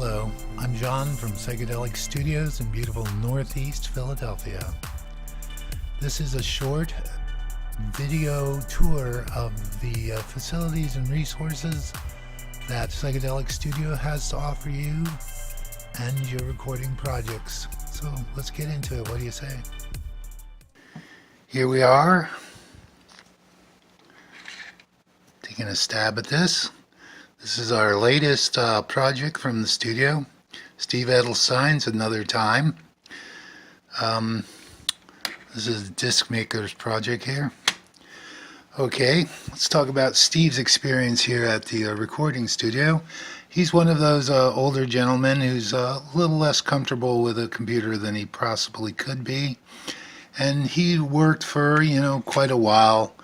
Hello, I'm John from Psycheddelic Studios in beautiful Northeast Philadelphia. This is a short video tour of the facilities and resources that Psycheddelic Studio has to offer you and your recording projects. So let's get into it. What do you say? Here we are, taking a stab at this. This is our latest project from the studio. Steve Adel signs Another Time. This is the Disc Maker's project here. Okay, let's talk about Steve's experience here at the recording studio. He's one of those older gentlemen who's a little less comfortable with a computer than he possibly could be. And he worked for, quite a while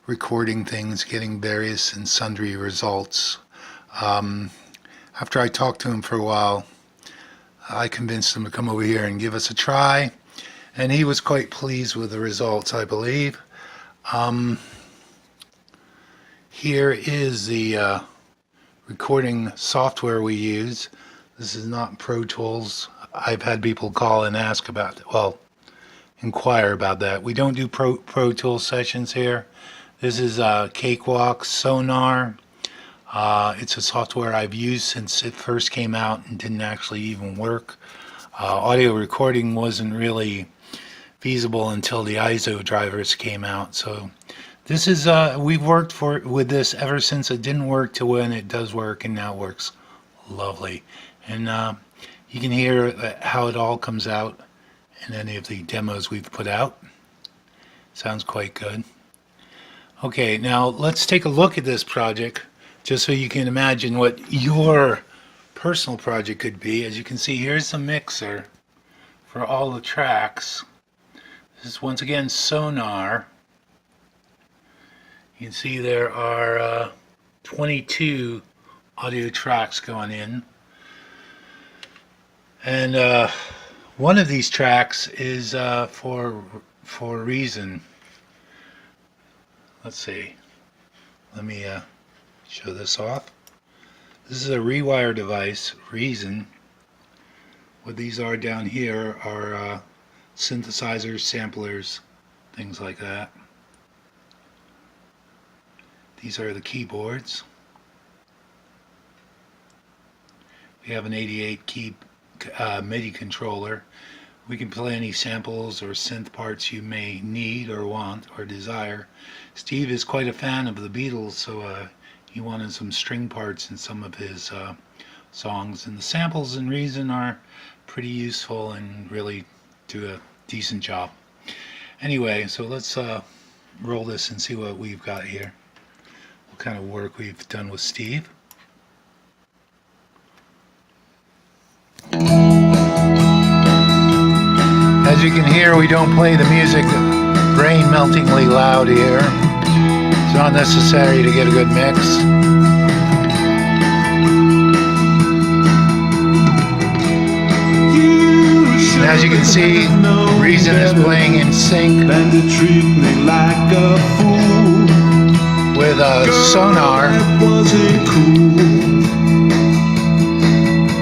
recording things, getting various and sundry results. After I talked to him for a while, I convinced him to come over here and give us a try, and he was quite pleased with the results, I believe. Here is the recording software we use. This is not Pro Tools. I've had people call and ask about it. Well, inquire about that. We don't do Pro Tools sessions here. This is Cakewalk Sonar. It's a software I've used since it first came out and didn't actually even work. Audio recording wasn't really feasible until the ISO drivers came out. So this is we've worked with this ever since it didn't work to when it does work, and now it works lovely. And you can hear how it all comes out in any of the demos we've put out. Sounds quite good. Okay, now let's take a look at this project, just so you can imagine what your personal project could be. As you can see, here's the mixer for all the tracks. This is once again Sonar. You can see there are 22 audio tracks going in. And one of these tracks is for Reason. Let's see. Let me show this off. This is a rewire device, Reason. What these are down here are synthesizers, samplers, things like that. These are the keyboards. We have an 88 key MIDI controller. We can play any samples or synth parts you may need or want or desire. Steve is quite a fan of the Beatles, so he wanted some string parts in some of his songs, and the samples in Reason are pretty useful and really do a decent job. Anyway, so let's roll this and see what we've got here, what kind of work we've done with Steve. As you can hear, we don't play the music brain-meltingly loud here. It's not necessary to get a good mix. And as you can see, Reason is playing in sync with Sonar.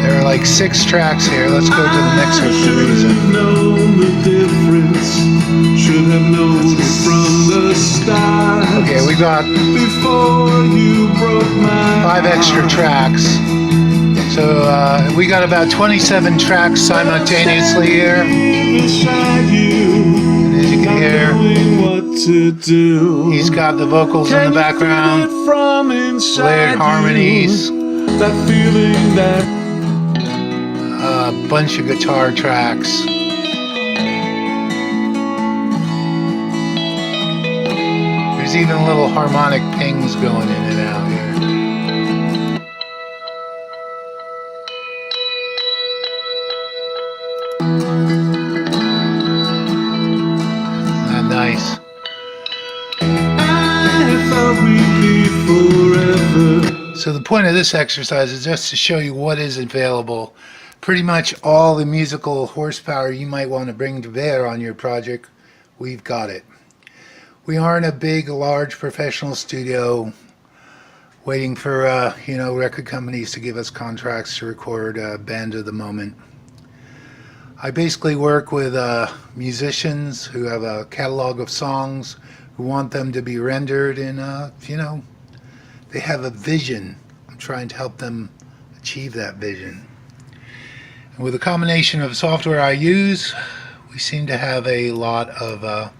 There are like 6 tracks here. Let's go to the mixer for Reason. Okay, we got 5 extra tracks. So we got about 27 tracks simultaneously here. And as you can hear, he's got the vocals in the background, layered harmonies, a bunch of guitar tracks. There's even little harmonic pings going in and out here. Isn't that nice? So the point of this exercise is just to show you what is available. Pretty much all the musical horsepower you might want to bring to bear on your project, we've got it. We aren't a big, large professional studio. Waiting for record companies to give us contracts to record Band of the Moment. I basically work with musicians who have a catalog of songs, who want them to be rendered in they have a vision. I'm trying to help them achieve that vision. And with the combination of software I use, we seem to have a lot of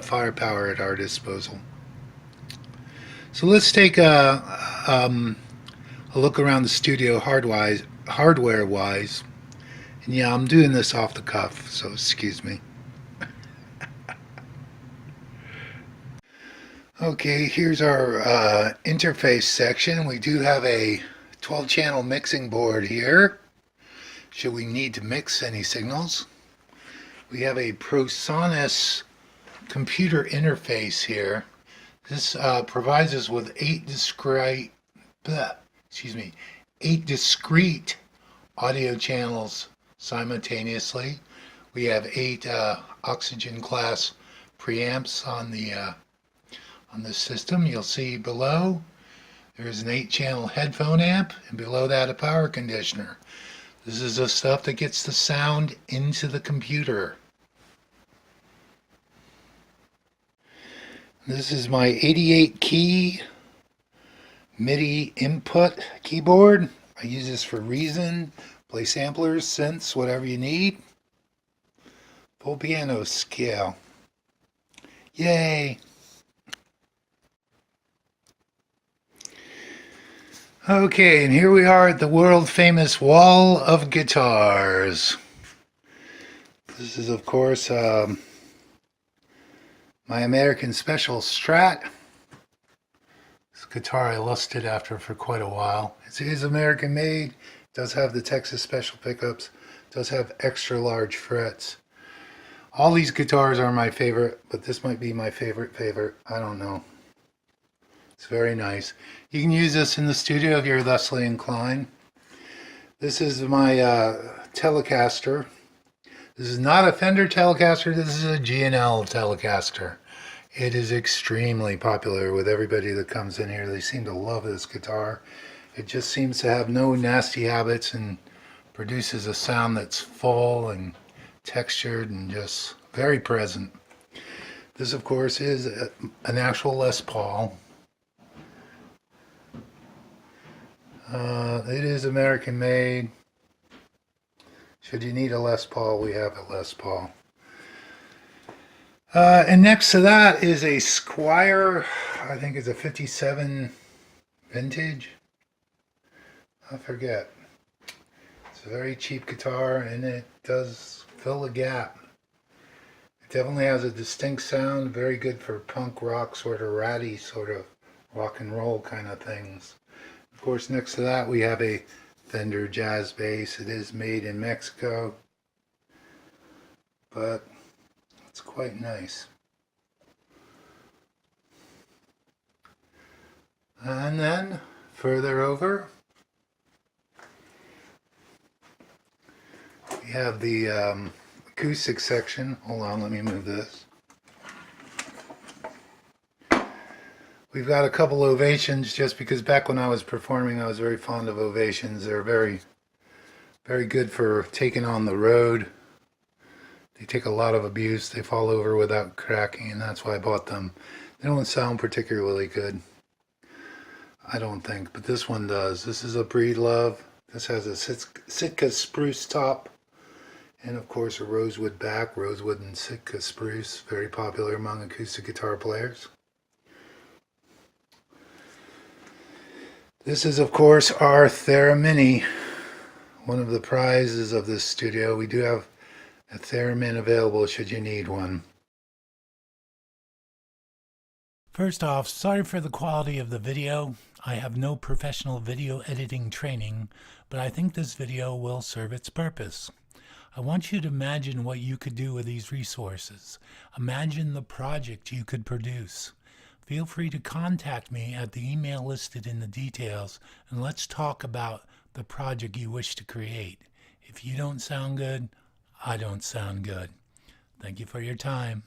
firepower at our disposal. So let's take a look around the studio hardware-wise. And yeah, I'm doing this off the cuff, so excuse me. Okay, here's our interface section. We do have a 12-channel mixing board here, should we need to mix any signals. We have a ProSonus computer interface here. This provides us with 8 discrete audio channels simultaneously. We have 8 oxygen class preamps on the system. You'll see below there's an 8-channel headphone amp, and below that a power conditioner. This is the stuff that gets the sound into the computer. This is my 88 key MIDI input keyboard. I use this for Reason, play samplers, synths, whatever you need. Full piano scale. Yay! Okay, and here we are at the world famous wall of guitars. This is, of course, my American Special Strat. This guitar I lusted after for quite a while. It is American made, does have the Texas Special pickups, does have extra large frets. All these guitars are my favorite, but this might be my favorite. I don't know. It's very nice. You can use this in the studio if you're thusly inclined. This is my Telecaster. This is not a Fender Telecaster, this is a G&L Telecaster. It is extremely popular with everybody that comes in here. They seem to love this guitar. It just seems to have no nasty habits and produces a sound that's full and textured and just very present. This, of course, is an actual Les Paul. It is American made. Should you need a Les Paul, we have a Les Paul. And next to that is a Squier, I think it's a 57 vintage. I forget. It's a very cheap guitar and it does fill the gap. It definitely has a distinct sound, very good for punk rock, sort of ratty, sort of rock and roll kind of things. Of course, next to that we have a Fender Jazz Bass. It is made in Mexico, but it's quite nice. And then further over, we have the acoustic section. Hold on, let me move this. We've got a couple Ovations, just because back when I was performing I was very fond of Ovations. They're very, very good for taking on the road. They take a lot of abuse. They fall over without cracking, and that's why I bought them. They don't sound particularly good, I don't think, but this one does. This is a Breed Love. This has a Sitka spruce top, and of course a rosewood back. Rosewood and Sitka spruce, very popular among acoustic guitar players. This is, of course, our Theremin, one of the prizes of this studio. We do have a Theremin available should you need one. First off, sorry for the quality of the video. I have no professional video editing training, but I think this video will serve its purpose. I want you to imagine what you could do with these resources. Imagine the project you could produce. Feel free to contact me at the email listed in the details, and let's talk about the project you wish to create. If you don't sound good, I don't sound good. Thank you for your time.